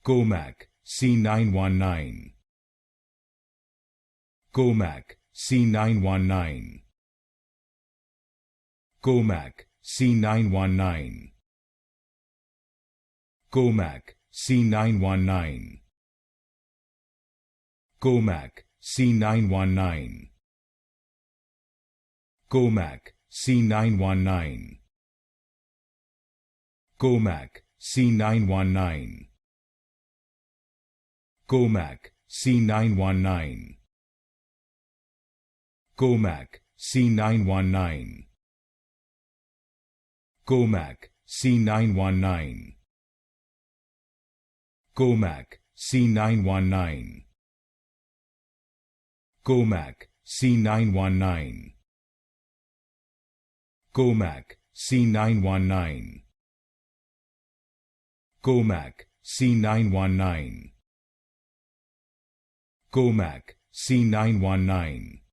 Comac C919. Comac C919. Comac C919. Comac C919. Comac C919. Comac C919. Comac C919. Comac C919. Comac C919. Comac C919. Comac C919. Comac C919. Comac C919. Comac C919. Comac C919.